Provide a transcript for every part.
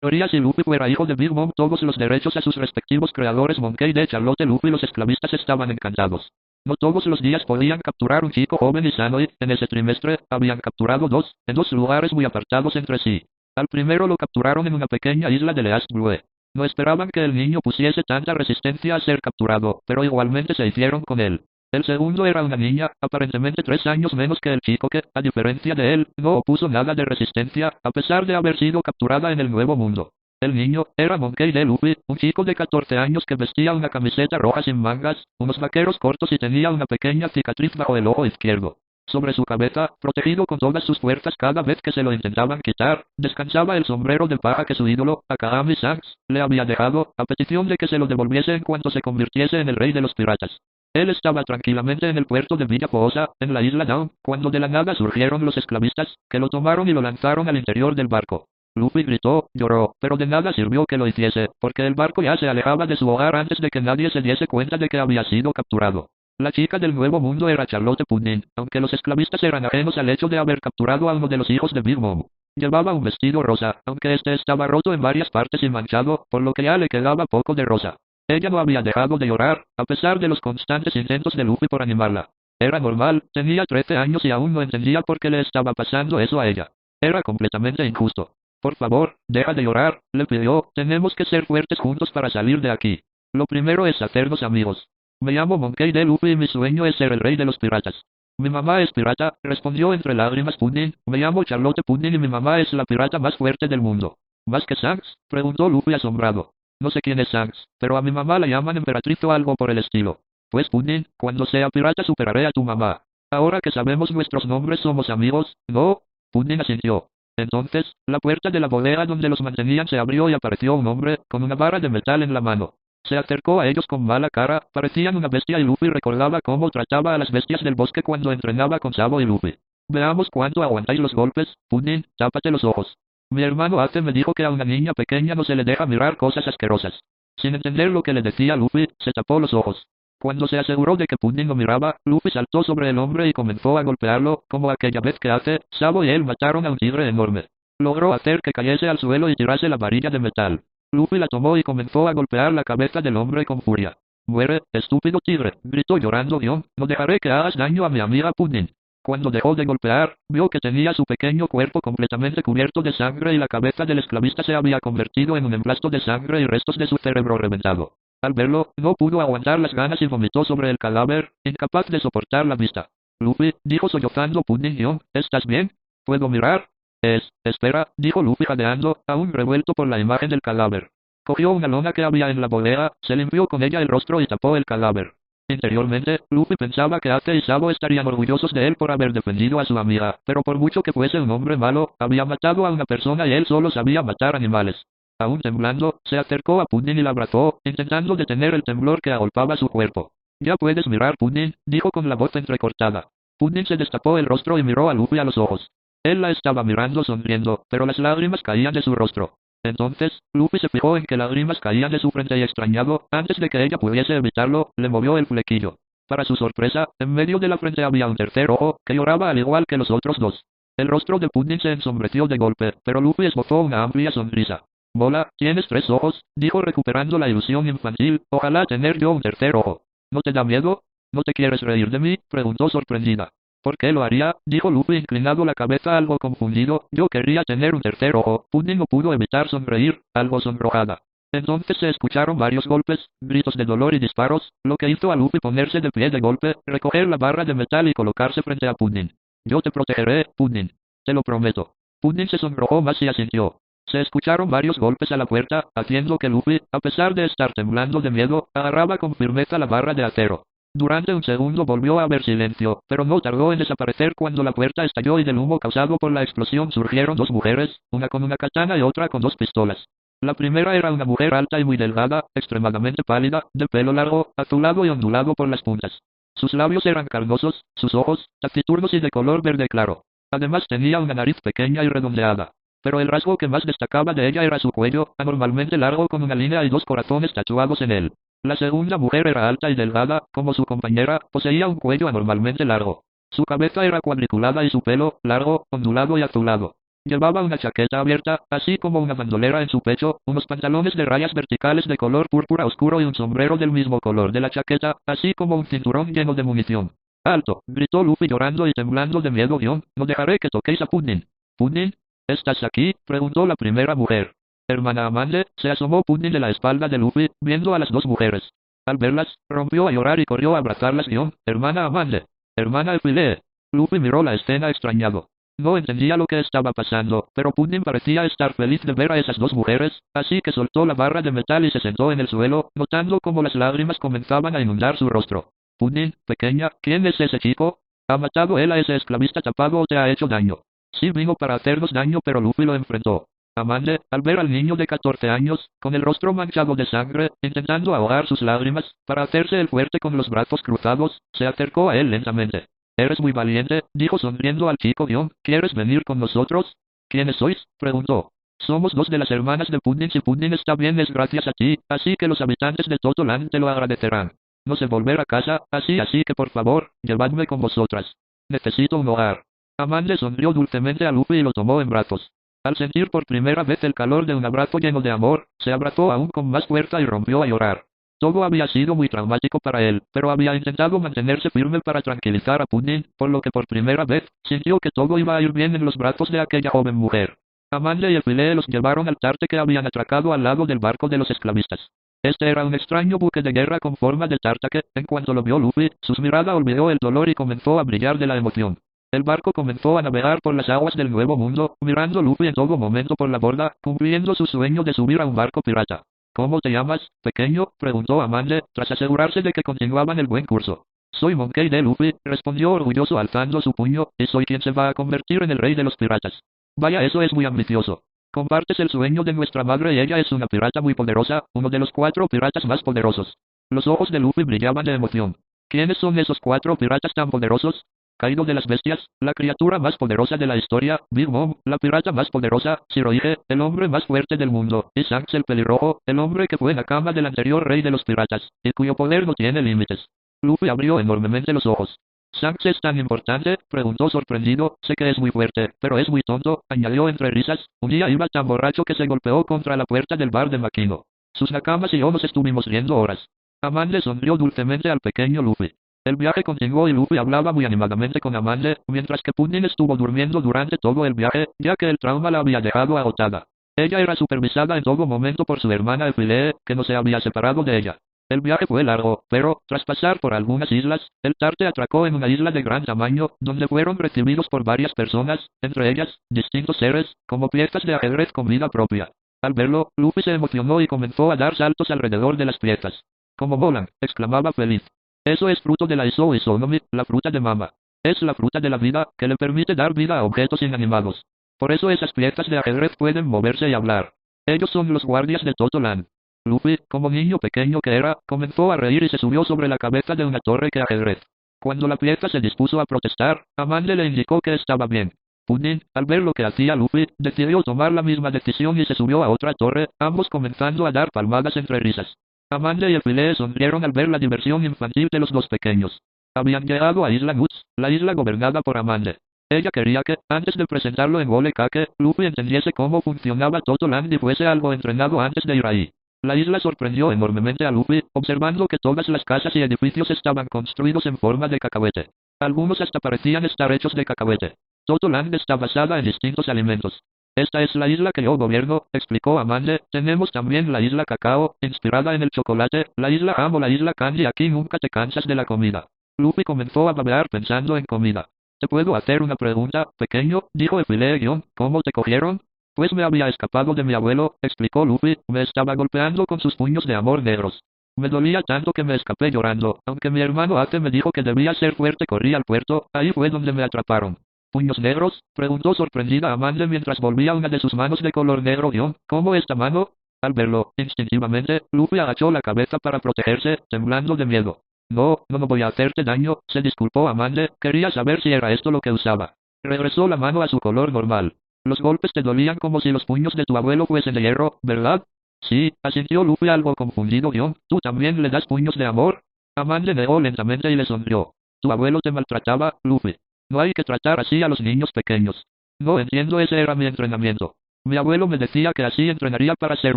Teoría: si Luffy fuera hijo de Big Mom, todos los derechos a sus respectivos creadores Monkey D. Charlotte Luffy y los esclavistas estaban encantados. No todos los días podían capturar un chico joven y sano y, en ese trimestre, habían capturado dos, en dos lugares muy apartados entre sí. Al primero lo capturaron en una pequeña isla de East Blue. No esperaban que el niño pusiese tanta resistencia a ser capturado, pero igualmente se hicieron con él. El segundo era una niña, aparentemente 3 años menos que el chico que, a diferencia de él, no opuso nada de resistencia, a pesar de haber sido capturada en el Nuevo Mundo. El niño era Monkey D. Luffy, un chico de 14 años que vestía una camiseta roja sin mangas, unos vaqueros cortos y tenía una pequeña cicatriz bajo el ojo izquierdo. Sobre su cabeza, protegido con todas sus fuerzas cada vez que se lo intentaban quitar, descansaba el sombrero de paja que su ídolo, Akahami Shanks, le había dejado, a petición de que se lo devolviese en cuanto se convirtiese en el rey de los piratas. Él estaba tranquilamente en el puerto de Villa Poosa, en la isla Down, cuando de la nada surgieron los esclavistas, que lo tomaron y lo lanzaron al interior del barco. Luffy gritó, lloró, pero de nada sirvió que lo hiciese, porque el barco ya se alejaba de su hogar antes de que nadie se diese cuenta de que había sido capturado. La chica del Nuevo Mundo era Charlotte Pudding, aunque los esclavistas eran ajenos al hecho de haber capturado a uno de los hijos de Big Mom. Llevaba un vestido rosa, aunque este estaba roto en varias partes y manchado, por lo que ya le quedaba poco de rosa. Ella no había dejado de llorar, a pesar de los constantes intentos de Luffy por animarla. Era normal, tenía 13 años y aún no entendía por qué le estaba pasando eso a ella. Era completamente injusto. Por favor, deja de llorar, le pidió, tenemos que ser fuertes juntos para salir de aquí. Lo primero es hacernos amigos. Me llamo Monkey D. Luffy y mi sueño es ser el rey de los piratas. Mi mamá es pirata, respondió entre lágrimas Pudding. Me llamo Charlotte Pudding y mi mamá es la pirata más fuerte del mundo. ¿Más que Shanks? Preguntó Luffy asombrado. No sé quién es Shanks, pero a mi mamá la llaman emperatriz o algo por el estilo. Pues Pudding, cuando sea pirata superaré a tu mamá. Ahora que sabemos nuestros nombres somos amigos, ¿no? Pudding asintió. Entonces, la puerta de la bodega donde los mantenían se abrió y apareció un hombre, con una vara de metal en la mano. Se acercó a ellos con mala cara, parecían una bestia y Luffy recordaba cómo trataba a las bestias del bosque cuando entrenaba con Sabo y Luffy. Veamos cuánto aguantáis los golpes, Pudding, tápate los ojos. Mi hermano Ace me dijo que a una niña pequeña no se le deja mirar cosas asquerosas. Sin entender lo que le decía Luffy, se tapó los ojos. Cuando se aseguró de que Pudding lo miraba, Luffy saltó sobre el hombre y comenzó a golpearlo, como aquella vez que Ace, Sabo y él mataron a un tigre enorme. Logró hacer que cayese al suelo y tirase la varilla de metal. Luffy la tomó y comenzó a golpear la cabeza del hombre con furia. Muere, estúpido tigre, gritó llorando Dion, no dejaré que hagas daño a mi amiga Pudding. Cuando dejó de golpear, vio que tenía su pequeño cuerpo completamente cubierto de sangre y la cabeza del esclavista se había convertido en un emplasto de sangre y restos de su cerebro reventado. Al verlo, no pudo aguantar las ganas y vomitó sobre el cadáver, incapaz de soportar la vista. Luffy, dijo sollozando Pudding Dion, ¿estás bien? ¿Puedo mirar? Espera, dijo Luffy jadeando, aún revuelto por la imagen del cadáver. Cogió una lona que había en la bodega, se limpió con ella el rostro y tapó el cadáver. Interiormente, Luffy pensaba que Ace y Sabo estarían orgullosos de él por haber defendido a su amiga, pero por mucho que fuese un hombre malo, había matado a una persona y él solo sabía matar animales. Aún temblando, se acercó a Pudding y la abrazó, intentando detener el temblor que agolpaba su cuerpo. Ya puedes mirar Pudding, dijo con la voz entrecortada. Pudding se destapó el rostro y miró a Luffy a los ojos. Él la estaba mirando sonriendo, pero las lágrimas caían de su rostro. Entonces, Luffy se fijó en que lágrimas caían de su frente y extrañado, antes de que ella pudiese evitarlo, le movió el flequillo. Para su sorpresa, en medio de la frente había un tercer ojo, que lloraba al igual que los otros dos. El rostro de Pudding se ensombreció de golpe, pero Luffy esbozó una amplia sonrisa. Mola, tienes 3 ojos, dijo recuperando la ilusión infantil, ojalá tener yo un tercer ojo. ¿No te da miedo? ¿No te quieres reír de mí? Preguntó sorprendida. ¿Por qué lo haría? Dijo Luffy inclinando la cabeza algo confundido. Yo querría tener un tercer ojo. Pudding no pudo evitar sonreír, algo sonrojada. Entonces se escucharon varios golpes, gritos de dolor y disparos, lo que hizo a Luffy ponerse de pie de golpe, recoger la barra de metal y colocarse frente a Pudding. Yo te protegeré, Pudding. Te lo prometo. Pudding se sonrojó más y asintió. Se escucharon varios golpes a la puerta, haciendo que Luffy, a pesar de estar temblando de miedo, agarraba con firmeza la barra de acero. Durante un segundo volvió a haber silencio, pero no tardó en desaparecer cuando la puerta estalló y del humo causado por la explosión surgieron dos mujeres, una con una katana y otra con 2 pistolas. La primera era una mujer alta y muy delgada, extremadamente pálida, de pelo largo, azulado y ondulado por las puntas. Sus labios eran carnosos, sus ojos, taciturnos y de color verde claro. Además tenía una nariz pequeña y redondeada. Pero el rasgo que más destacaba de ella era su cuello, anormalmente largo con una línea y 2 corazones tatuados en él. La segunda mujer era alta y delgada, como su compañera, poseía un cuello anormalmente largo. Su cabeza era cuadriculada y su pelo, largo, ondulado y azulado. Llevaba una chaqueta abierta, así como una bandolera en su pecho, unos pantalones de rayas verticales de color púrpura oscuro y un sombrero del mismo color de la chaqueta, así como un cinturón lleno de munición. ¡Alto! Gritó Luffy llorando y temblando de miedo. No dejaré que toquéis a Pudding. ¿Pudding? ¿Estás aquí? Preguntó la primera mujer. Hermana Amande, se asomó Pudding de la espalda de Luffy, viendo a las dos mujeres. Al verlas, rompió a llorar y corrió a abrazarlas. Hermana Amande. Hermana Effile. Luffy miró la escena extrañado. No entendía lo que estaba pasando, pero Pudding parecía estar feliz de ver a esas dos mujeres, así que soltó la barra de metal y se sentó en el suelo, notando cómo las lágrimas comenzaban a inundar su rostro. Pudding, pequeña, ¿quién es ese chico? ¿Ha matado él a ese esclavista tapado o te ha hecho daño? Sí vino para hacernos daño, pero Luffy lo enfrentó. Amande, al ver al niño de 14 años, con el rostro manchado de sangre, intentando ahogar sus lágrimas, para hacerse el fuerte con los brazos cruzados, se acercó a él lentamente. Eres muy valiente, dijo sonriendo al chico. ¿Quieres venir con nosotros? ¿Quiénes sois? Preguntó. Somos dos de las hermanas de Pudding. Si Pudding está bien es gracias a ti, así que los habitantes de Toto Land te lo agradecerán. No sé volver a casa, así que por favor, llevadme con vosotras. Necesito un hogar. Amande sonrió dulcemente a Luffy y lo tomó en brazos. Al sentir por primera vez el calor de un abrazo lleno de amor, se abrazó aún con más fuerza y rompió a llorar. Todo había sido muy traumático para él, pero había intentado mantenerse firme para tranquilizar a Pudding, por lo que por primera vez, sintió que todo iba a ir bien en los brazos de aquella joven mujer. Amande y Effile los llevaron al tarte que habían atracado al lado del barco de los esclavistas. Este era un extraño buque de guerra con forma de tarta que, en cuanto lo vio Luffy, su mirada olvidó el dolor y comenzó a brillar de la emoción. El barco comenzó a navegar por las aguas del Nuevo Mundo, mirando Luffy en todo momento por la borda, cumpliendo su sueño de subir a un barco pirata. ¿Cómo te llamas, pequeño? Preguntó Amande, tras asegurarse de que continuaban el buen curso. Soy Monkey D. Luffy, respondió orgulloso alzando su puño, y soy quien se va a convertir en el rey de los piratas. Vaya, eso es muy ambicioso. Compartes el sueño de nuestra madre y ella es una pirata muy poderosa, uno de los 4 piratas más poderosos. Los ojos de Luffy brillaban de emoción. ¿Quiénes son esos 4 piratas tan poderosos? Kaido de las bestias, la criatura más poderosa de la historia, Big Mom, la pirata más poderosa, Shirohige, el hombre más fuerte del mundo, y Shanks el pelirrojo, el hombre que fue en la cama del anterior rey de los piratas, y cuyo poder no tiene límites. Luffy abrió enormemente los ojos. ¿Shanks es tan importante? Preguntó sorprendido. Sé que es muy fuerte, pero es muy tonto, añadió entre risas. Un día iba tan borracho que se golpeó contra la puerta del bar de Makino. Sus nakamas y yo nos estuvimos riendo horas. Amande sonrió dulcemente al pequeño Luffy. El viaje continuó y Luffy hablaba muy animadamente con Amande, mientras que Pudding estuvo durmiendo durante todo el viaje, ya que el trauma la había dejado agotada. Ella era supervisada en todo momento por su hermana Effile, que no se había separado de ella. El viaje fue largo, pero, tras pasar por algunas islas, el tarte atracó en una isla de gran tamaño, donde fueron recibidos por varias personas, entre ellas, distintos seres, como piezas de ajedrez con vida propia. Al verlo, Luffy se emocionó y comenzó a dar saltos alrededor de las piezas. ¡Cómo volan!, exclamaba feliz. Eso es fruto de la Isonomi, la fruta de Mama. Es la fruta de la vida, que le permite dar vida a objetos inanimados. Por eso esas piezas de ajedrez pueden moverse y hablar. Ellos son los guardias de Toto Land. Luffy, como niño pequeño que era, comenzó a reír y se subió sobre la cabeza de una torre que ajedrez. Cuando la pieza se dispuso a protestar, Amande le indicó que estaba bien. Pudding, al ver lo que hacía Luffy, decidió tomar la misma decisión y se subió a otra torre, ambos comenzando a dar palmadas entre risas. Amande y Effile sonrieron al ver la diversión infantil de los dos pequeños. Habían llegado a Isla Nuts, la isla gobernada por Amande. Ella quería que, antes de presentarlo en Whole Cake, Luffy entendiese cómo funcionaba Toto Land y fuese algo entrenado antes de ir ahí. La isla sorprendió enormemente a Luffy, observando que todas las casas y edificios estaban construidos en forma de cacahuete. Algunos hasta parecían estar hechos de cacahuete. Toto Land está basada en distintos alimentos. Esta es la isla que yo gobierno, explicó Amande. Tenemos también la isla Cacao, inspirada en el chocolate, la isla Ham o la isla Candy. Aquí nunca te cansas de la comida. Luffy comenzó a babear pensando en comida. ¿Te puedo hacer una pregunta, pequeño?, dijo Effile. ¿Cómo te cogieron? Pues me había escapado de mi abuelo, explicó Luffy. Me estaba golpeando con sus puños de amor negros. Me dolía tanto que me escapé llorando. Aunque mi hermano Ate me dijo que debía ser fuerte, corrí al puerto. Ahí fue donde me atraparon. ¿Puños negros?, preguntó sorprendida Amande mientras volvía una de sus manos de color negro. ¿Cómo esta mano? Al verlo, instintivamente, Luffy agachó la cabeza para protegerse, temblando de miedo. No voy a hacerte daño, se disculpó Amande. Quería saber si era esto lo que usaba. Regresó la mano a su color normal. Los golpes te dolían como si los puños de tu abuelo fuesen de hierro, ¿verdad? Sí, asintió Luffy algo confundido. ¿Tú también le das puños de amor? Amande negó lentamente y le sonrió. Tu abuelo te maltrataba, Luffy. No hay que tratar así a los niños pequeños. No entiendo, ese era mi entrenamiento. Mi abuelo me decía que así entrenaría para ser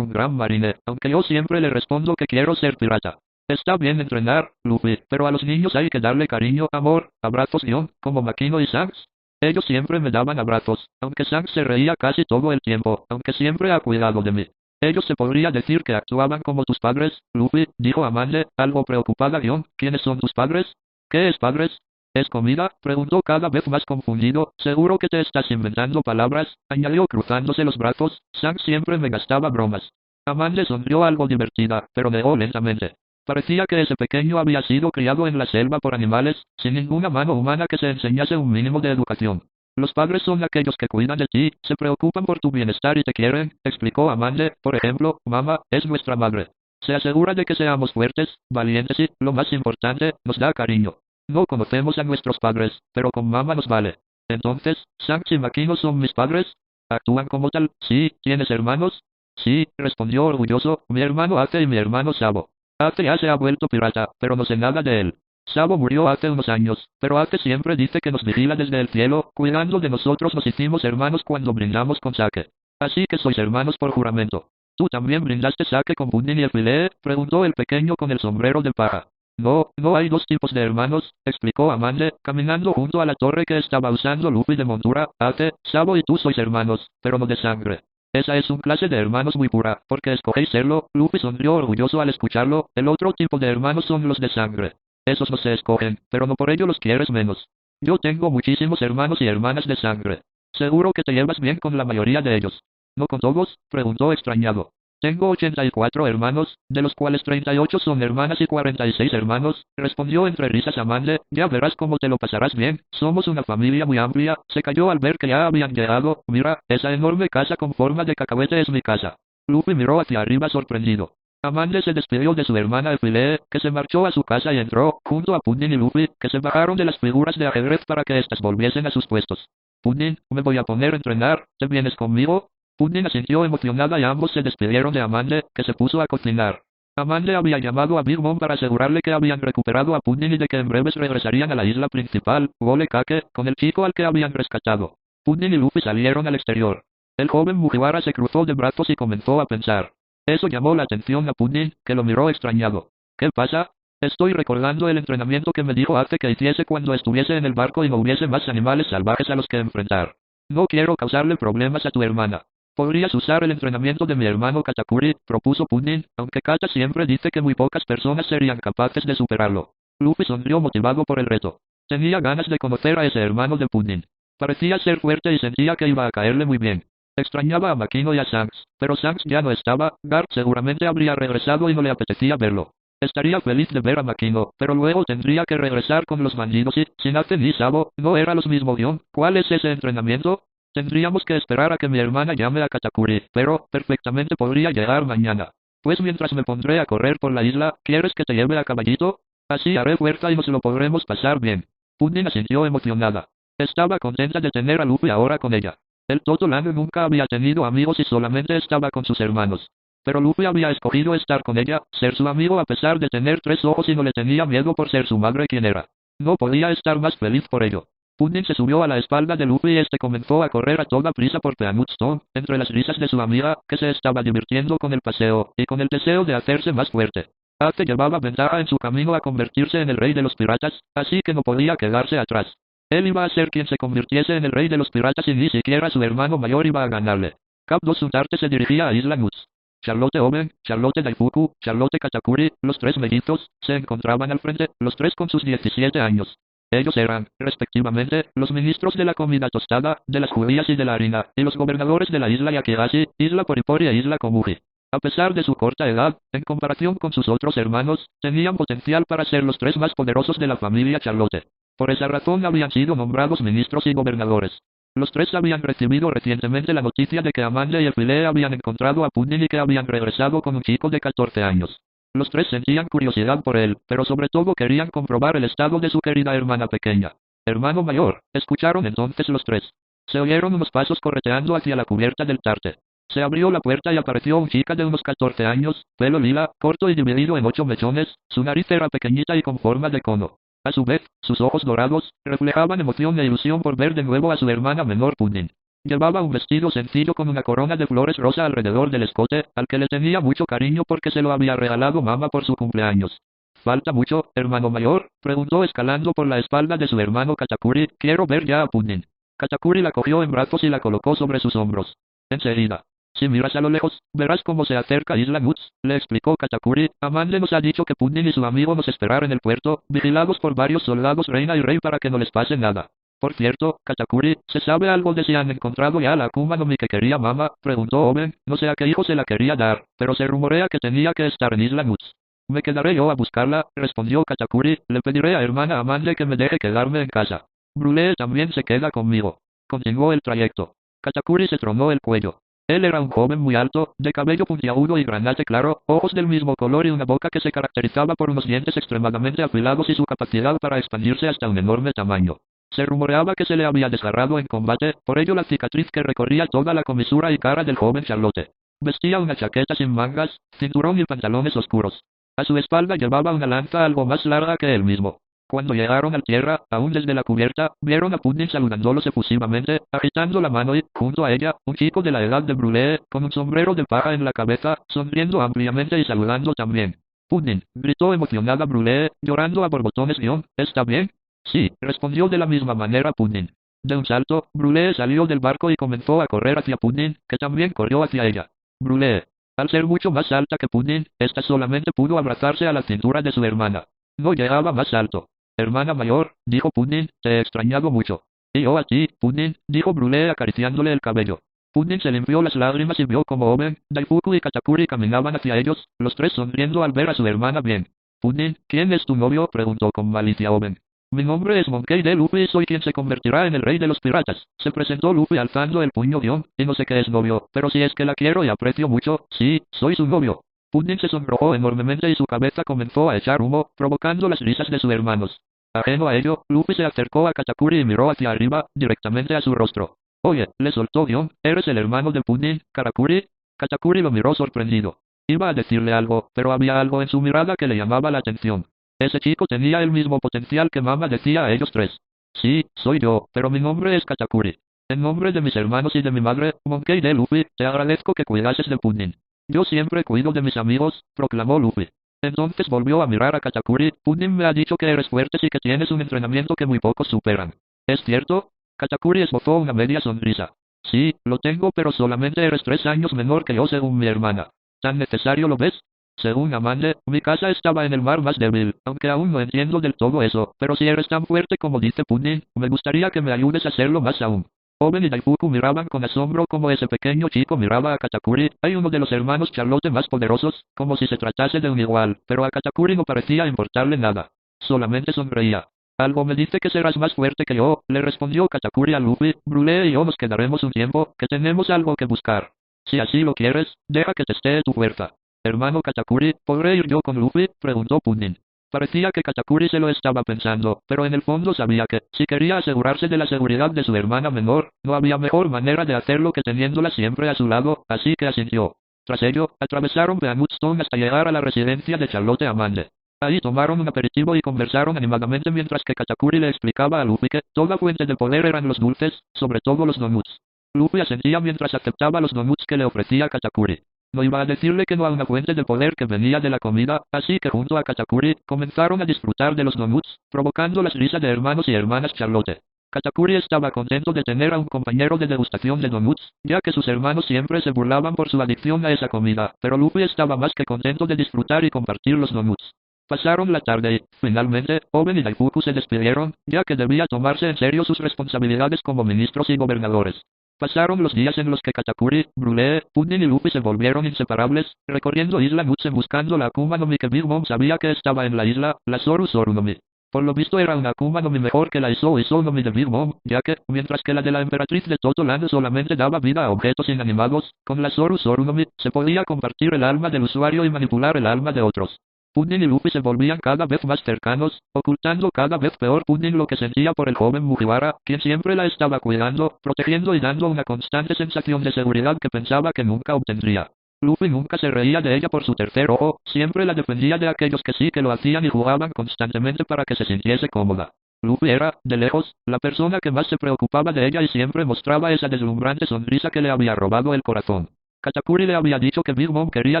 un gran marine, aunque yo siempre le respondo que quiero ser pirata. Está bien entrenar, Luffy, pero a los niños hay que darle cariño, amor, abrazos, como Makino y Shanks. Ellos siempre me daban abrazos, aunque Shanks se reía casi todo el tiempo, aunque siempre ha cuidado de mí. Ellos se podría decir que actuaban como tus padres, Luffy, dijo Amande, algo preocupada. ¿Quiénes son tus padres? ¿Qué es padres? ¿Es comida? Preguntó cada vez más confundido. Seguro que te estás inventando palabras, añadió cruzándose los brazos. Shanks siempre me gastaba bromas. Amande sonrió algo divertida, pero negó lentamente. Parecía que ese pequeño había sido criado en la selva por animales, sin ninguna mano humana que se enseñase un mínimo de educación. Los padres son aquellos que cuidan de ti, se preocupan por tu bienestar y te quieren, explicó Amande. Por ejemplo, mamá, es nuestra madre. Se asegura de que seamos fuertes, valientes y, lo más importante, nos da cariño. No conocemos a nuestros padres, pero con mamá nos vale. Entonces, Shanks y Makino son mis padres. ¿Actúan como tal? Sí. ¿Tienes hermanos? Sí, respondió orgulloso, mi hermano Ate y mi hermano Sabo. Ate ya se ha vuelto pirata, pero no sé nada de él. Sabo murió hace unos años, pero Ate siempre dice que nos vigila desde el cielo, cuidando de nosotros. Nos hicimos hermanos cuando brindamos con sake. Así que sois hermanos por juramento. ¿Tú también brindaste sake con Pudding y el filé? Preguntó el pequeño con el sombrero de paja. No, no hay dos tipos de hermanos, explicó Amande, caminando junto a la torre que estaba usando Luffy de montura. Ate, Sabo y tú sois hermanos, pero no de sangre. Esa es un clase de hermanos muy pura, porque escogéis serlo. Luffy sonrió orgulloso al escucharlo. El otro tipo de hermanos son los de sangre. Esos no se escogen, pero no por ello los quieres menos. Yo tengo muchísimos hermanos y hermanas de sangre. Seguro que te llevas bien con la mayoría de ellos. ¿No con todos? Preguntó extrañado. Tengo 84 hermanos, de los cuales 38 son hermanas y 46 hermanos, respondió entre risas Amande. Ya verás cómo te lo pasarás bien, somos una familia muy amplia. Se cayó al ver que ya habían llegado. Mira, esa enorme casa con forma de cacahuete es mi casa. Luffy miró hacia arriba sorprendido. Amande se despidió de su hermana Effie, que se marchó a su casa y entró, junto a Pudding y Luffy, que se bajaron de las figuras de ajedrez para que éstas volviesen a sus puestos. Pudding, me voy a poner a entrenar, ¿te vienes conmigo? Pudding asintió emocionada y ambos se despidieron de Amande, que se puso a cocinar. Amande había llamado a Big Mom para asegurarle que habían recuperado a Pudding y de que en breves regresarían a la isla principal, Wole Kake, con el chico al que habían rescatado. Pudding y Luffy salieron al exterior. El joven Mugiwara se cruzó de brazos y comenzó a pensar. Eso llamó la atención a Pudding, que lo miró extrañado. ¿Qué pasa? Estoy recordando el entrenamiento que me dijo hace que hiciese cuando estuviese en el barco y no hubiese más animales salvajes a los que enfrentar. No quiero causarle problemas a tu hermana. Podrías usar el entrenamiento de mi hermano Katakuri, propuso Pudding, aunque Kata siempre dice que muy pocas personas serían capaces de superarlo. Luffy sonrió motivado por el reto. Tenía ganas de conocer a ese hermano de Pudding. Parecía ser fuerte y sentía que iba a caerle muy bien. Extrañaba a Makino y a Shanks, pero Shanks ya no estaba. Garp seguramente habría regresado y no le apetecía verlo. Estaría feliz de ver a Makino, pero luego tendría que regresar con los bandidos y, sin Ate ni Sabo, no era los mismos. ¿Cuál es ese entrenamiento? Tendríamos que esperar a que mi hermana llame a Katakuri, pero, perfectamente podría llegar mañana. Pues mientras me pondré a correr por la isla, ¿quieres que te lleve a caballito? Así haré fuerza y nos lo podremos pasar bien. Pudding asintió emocionada. Estaba contenta de tener a Luffy ahora con ella. El Totolano nunca había tenido amigos y solamente estaba con sus hermanos. Pero Luffy había escogido estar con ella, ser su amigo a pesar de tener 3 ojos y no le tenía miedo por ser su madre quien era. No podía estar más feliz por ello. Pudding se subió a la espalda de Luffy y este comenzó a correr a toda prisa por Peanut Stone, entre las risas de su amiga, que se estaba divirtiendo con el paseo, y con el deseo de hacerse más fuerte. Ate llevaba ventaja en su camino a convertirse en el rey de los piratas, así que no podía quedarse atrás. Él iba a ser quien se convirtiese en el rey de los piratas y ni siquiera su hermano mayor iba a ganarle. Cap 2 Suntarte se dirigía a Isla Nuts. Charlotte Oben, Charlotte Daifuku, Charlotte Katakuri, los 3 mellizos, se encontraban al frente, los 3 con sus 17 años. Ellos eran, respectivamente, los ministros de la comida tostada, de las judías y de la harina, y los gobernadores de la isla Yakihashi, isla Poripori e isla Komugi. A pesar de su corta edad, en comparación con sus otros hermanos, tenían potencial para ser los 3 más poderosos de la familia Charlotte. Por esa razón habían sido nombrados ministros y gobernadores. Los 3 habían recibido recientemente la noticia de que Amanda y Effie habían encontrado a Pudding y que habían regresado con un chico de 14 años. Los 3 sentían curiosidad por él, pero sobre todo querían comprobar el estado de su querida hermana pequeña. Hermano mayor, escucharon entonces los 3. Se oyeron unos pasos correteando hacia la cubierta del tarte. Se abrió la puerta y apareció un chica de unos 14 años, pelo lila, corto y dividido en 8 mechones, su nariz era pequeñita y con forma de cono. A su vez, sus ojos dorados, reflejaban emoción e ilusión por ver de nuevo a su hermana menor Pudding. Llevaba un vestido sencillo con una corona de flores rosa alrededor del escote, al que le tenía mucho cariño porque se lo había regalado mamá por su cumpleaños. ¿Falta mucho, hermano mayor?, preguntó escalando por la espalda de su hermano Katakuri. Quiero ver ya a Pudding. Katakuri la cogió en brazos y la colocó sobre sus hombros. Enseguida. Si miras a lo lejos, verás cómo se acerca Isla Nuts, le explicó Katakuri. Amande nos ha dicho que Pudding y su amigo nos esperaran en el puerto, vigilados por varios soldados reina y rey para que no les pase nada. Por cierto, Katakuri, ¿se sabe algo de si han encontrado ya la Akuma no Mi que quería mamá?, preguntó Oben. No sé a qué hijo se la quería dar, pero se rumorea que tenía que estar en Isla Nuts. Me quedaré yo a buscarla, respondió Katakuri. Le pediré a hermana Amande que me deje quedarme en casa. Brulé también se queda conmigo. Continuó el trayecto. Katakuri se tronó el cuello. Él era un joven muy alto, de cabello puntiagudo y granate claro, ojos del mismo color y una boca que se caracterizaba por unos dientes extremadamente afilados y su capacidad para expandirse hasta un enorme tamaño. Se rumoreaba que se le había desgarrado en combate, por ello la cicatriz que recorría toda la comisura y cara del joven Charlotte. Vestía una chaqueta sin mangas, cinturón y pantalones oscuros. A su espalda llevaba una lanza algo más larga que él mismo. Cuando llegaron a tierra, aún desde la cubierta, vieron a Pudding saludándolos efusivamente, agitando la mano y, junto a ella, un chico de la edad de Brulé, con un sombrero de paja en la cabeza, sonriendo ampliamente y saludando también. Pudding, gritó emocionada Brulé, llorando a borbotones. ¿Está bien? Sí, respondió de la misma manera Pudding. De un salto, Brulé salió del barco y comenzó a correr hacia Pudding, que también corrió hacia ella. Brulé. Al ser mucho más alta que Pudding, esta solamente pudo abrazarse a la cintura de su hermana. No llegaba más alto. Hermana mayor, dijo Pudding, te he extrañado mucho. Y yo a ti, Pudding, dijo Brulé acariciándole el cabello. Pudding se limpió las lágrimas y vio como Oben, Daifuku y Katakuri caminaban hacia ellos, los tres sonriendo al ver a su hermana bien. Pudding, ¿quién es tu novio?, preguntó con malicia Oben. Mi nombre es Monkey D. Luffy y soy quien se convertirá en el rey de los piratas. Se presentó Luffy alzando el puño. Y no sé qué es novio, pero si es que la quiero y aprecio mucho, sí, soy su novio. Pudding se sonrojó enormemente y su cabeza comenzó a echar humo, provocando las risas de sus hermanos. Ajeno a ello, Luffy se acercó a Katakuri y miró hacia arriba, directamente a su rostro. Oye, le soltó ¿eres el hermano de Pudding, Katakuri? Katakuri lo miró sorprendido. Iba a decirle algo, pero había algo en su mirada que le llamaba la atención. Ese chico tenía el mismo potencial que mamá decía a ellos tres. Sí, soy yo, pero mi nombre es Katakuri. En nombre de mis hermanos y de mi madre, Monkey D. Luffy, te agradezco que cuidases de Pudding. Yo siempre cuido de mis amigos, proclamó Luffy. Entonces volvió a mirar a Katakuri. Pudding me ha dicho que eres fuerte y que tienes un entrenamiento que muy pocos superan. ¿Es cierto? Katakuri esbozó una media sonrisa. Sí, lo tengo, pero solamente eres 3 años menor que yo según mi hermana. ¿Tan necesario lo ves? Según Amande, mi casa estaba en el mar más débil, aunque aún no entiendo del todo eso, pero si eres tan fuerte como dice Pudding, me gustaría que me ayudes a hacerlo más aún. Oben y Daifuku miraban con asombro como ese pequeño chico miraba a Katakuri. Hay uno de los hermanos Charlotte más poderosos, como si se tratase de un igual, pero a Katakuri no parecía importarle nada. Solamente sonreía. Algo me dice que serás más fuerte que yo, le respondió Katakuri a Luffy. Brulé y yo nos quedaremos un tiempo, que tenemos algo que buscar. Si así lo quieres, deja que testee tu fuerza. Hermano Katakuri, ¿podré ir yo con Luffy?, preguntó Pudding. Parecía que Katakuri se lo estaba pensando, pero en el fondo sabía que, si quería asegurarse de la seguridad de su hermana menor, no había mejor manera de hacerlo que teniéndola siempre a su lado, así que asintió. Tras ello, atravesaron Beanwoodstone hasta llegar a la residencia de Charlotte Amande. Ahí tomaron un aperitivo y conversaron animadamente mientras que Katakuri le explicaba a Luffy que toda fuente de poder eran los dulces, sobre todo los donuts. Luffy asentía mientras aceptaba los donuts que le ofrecía Katakuri. No iba a decirle que no a una fuente de poder que venía de la comida, así que junto a Katakuri, comenzaron a disfrutar de los donuts, provocando las risas de hermanos y hermanas Charlotte. Katakuri estaba contento de tener a un compañero de degustación de donuts, ya que sus hermanos siempre se burlaban por su adicción a esa comida, pero Luffy estaba más que contento de disfrutar y compartir los donuts. Pasaron la tarde y, finalmente, Oben y Daifuku se despidieron, ya que debía tomarse en serio sus responsabilidades como ministros y gobernadores. Pasaron los días en los que Katakuri, Brulé, Pudding y Luffy se volvieron inseparables, recorriendo Isla Nuts buscando la Akuma no Mi que Big Mom sabía que estaba en la isla, la Zoru Zoru no Mi. Por lo visto era una Akuma no Mi mejor que la Isou Isou no Mi de Big Mom, ya que, mientras que la de la emperatriz de Toto Land solamente daba vida a objetos inanimados, con la Zoru Zoru no Mi, se podía compartir el alma del usuario y manipular el alma de otros. Pudding y Luffy se volvían cada vez más cercanos, ocultando cada vez peor Pudding lo que sentía por el joven Mugiwara, quien siempre la estaba cuidando, protegiendo y dando una constante sensación de seguridad que pensaba que nunca obtendría. Luffy nunca se reía de ella por su tercer ojo, siempre la defendía de aquellos que sí que lo hacían y jugaban constantemente para que se sintiese cómoda. Luffy era, de lejos, la persona que más se preocupaba de ella y siempre mostraba esa deslumbrante sonrisa que le había robado el corazón. Katakuri le había dicho que Big Mom quería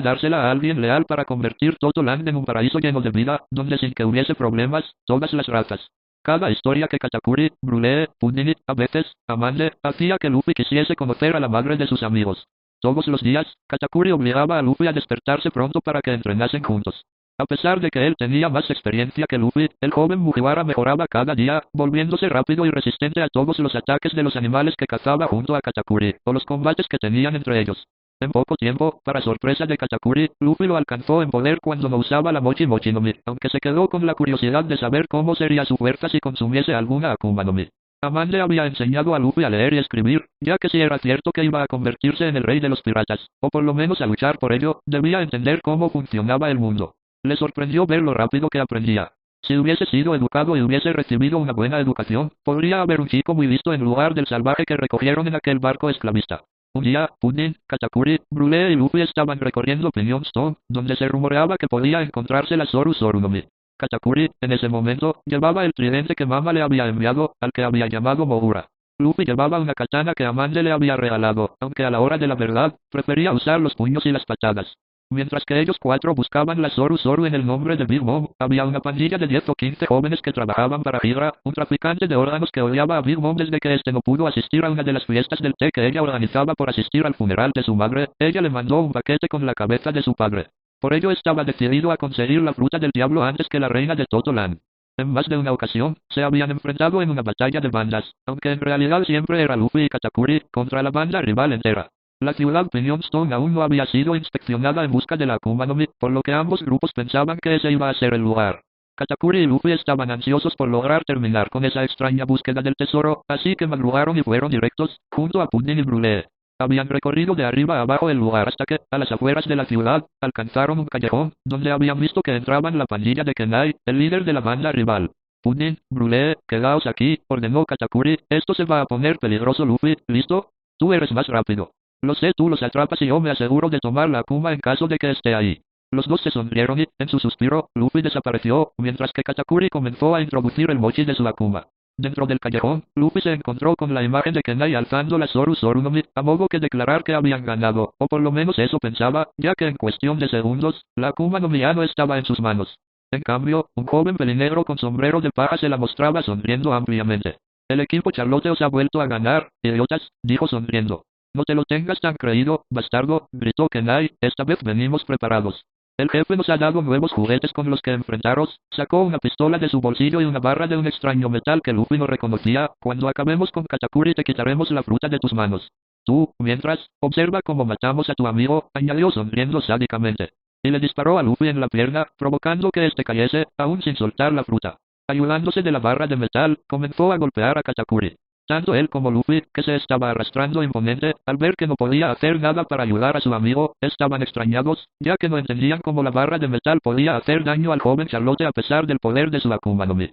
dársela a alguien leal para convertir Toto Land en un paraíso lleno de vida, donde sin que hubiese problemas, todas las razas. Cada historia que Katakuri, Brûlé, Pudding, a veces, Amande, hacía que Luffy quisiese conocer a la madre de sus amigos. Todos los días, Katakuri obligaba a Luffy a despertarse pronto para que entrenasen juntos. A pesar de que él tenía más experiencia que Luffy, el joven Mugiwara mejoraba cada día, volviéndose rápido y resistente a todos los ataques de los animales que cazaba junto a Katakuri, o los combates que tenían entre ellos. En poco tiempo, para sorpresa de Katakuri, Luffy lo alcanzó en poder cuando no usaba la Mochi Mochi no Mi, aunque se quedó con la curiosidad de saber cómo sería su fuerza si consumiese alguna Akuma no Mi. Aman le había enseñado a Luffy a leer y escribir, ya que si era cierto que iba a convertirse en el rey de los piratas, o por lo menos a luchar por ello, debía entender cómo funcionaba el mundo. Le sorprendió ver lo rápido que aprendía. Si hubiese sido educado y hubiese recibido una buena educación, podría haber un chico muy listo en lugar del salvaje que recogieron en aquel barco esclavista. Un día, Pudding, Katakuri, Brûlé y Luffy estaban recorriendo Pinion Stone, donde se rumoreaba que podía encontrarse la Zoru Zoru no Mi. Katakuri, en ese momento, llevaba el tridente que Mama le había enviado, al que había llamado Mogura. Luffy llevaba una katana que Amande le había regalado, aunque a la hora de la verdad, prefería usar los puños y las patadas. Mientras que ellos cuatro buscaban la Zoru Zoru en el nombre de Big Mom, había una pandilla de 10 o 15 jóvenes que trabajaban para Hydra, un traficante de órganos que odiaba a Big Mom desde que este no pudo asistir a una de las fiestas del té que ella organizaba por asistir al funeral de su madre. Ella le mandó un paquete con la cabeza de su padre. Por ello estaba decidido a conseguir la fruta del diablo antes que la reina de Toto Land. En más de una ocasión, se habían enfrentado en una batalla de bandas, aunque en realidad siempre era Luffy y Katakuri contra la banda rival entera. La ciudad Pinion Stone aún no había sido inspeccionada en busca de la Akuma no Mi, por lo que ambos grupos pensaban que ese iba a ser el lugar. Katakuri y Luffy estaban ansiosos por lograr terminar con esa extraña búsqueda del tesoro, así que madrugaron y fueron directos, junto a Pudding y Brûlé. Habían recorrido de arriba a abajo el lugar hasta que, a las afueras de la ciudad, alcanzaron un callejón, donde habían visto que entraban la pandilla de Kenai, el líder de la banda rival. Pudding, Brûlé, quedaos aquí, ordenó Katakuri, esto se va a poner peligroso Luffy, ¿listo? Tú eres más rápido. Lo sé, tú los atrapas y yo me aseguro de tomar la Akuma en caso de que esté ahí. Los dos se sonrieron y, en su suspiro, Luffy desapareció, mientras que Katakuri comenzó a introducir el mochi de su Akuma. Dentro del callejón, Luffy se encontró con la imagen de Kenai alzando la Zoru Zoru no Mi, a modo que declarar que habían ganado, o por lo menos eso pensaba, ya que en cuestión de segundos, la Akuma no Mi ya no estaba en sus manos. En cambio, un joven pelinegro con sombrero de paja se la mostraba sonriendo ampliamente. El equipo Charlotte os ha vuelto a ganar, idiotas, dijo sonriendo. No te lo tengas tan creído, bastardo, gritó Kenai, esta vez venimos preparados. El jefe nos ha dado nuevos juguetes con los que enfrentaros, sacó una pistola de su bolsillo y una barra de un extraño metal que Luffy no reconocía, cuando acabemos con Katakuri te quitaremos la fruta de tus manos. Tú, mientras, observa cómo matamos a tu amigo, añadió sonriendo sádicamente. Y le disparó a Luffy en la pierna, provocando que este cayese, aún sin soltar la fruta. Ayudándose de la barra de metal, comenzó a golpear a Katakuri. Tanto él como Luffy, que se estaba arrastrando imponente, al ver que no podía hacer nada para ayudar a su amigo, estaban extrañados, ya que no entendían cómo la barra de metal podía hacer daño al joven Charlotte a pesar del poder de su Akuma no Mi.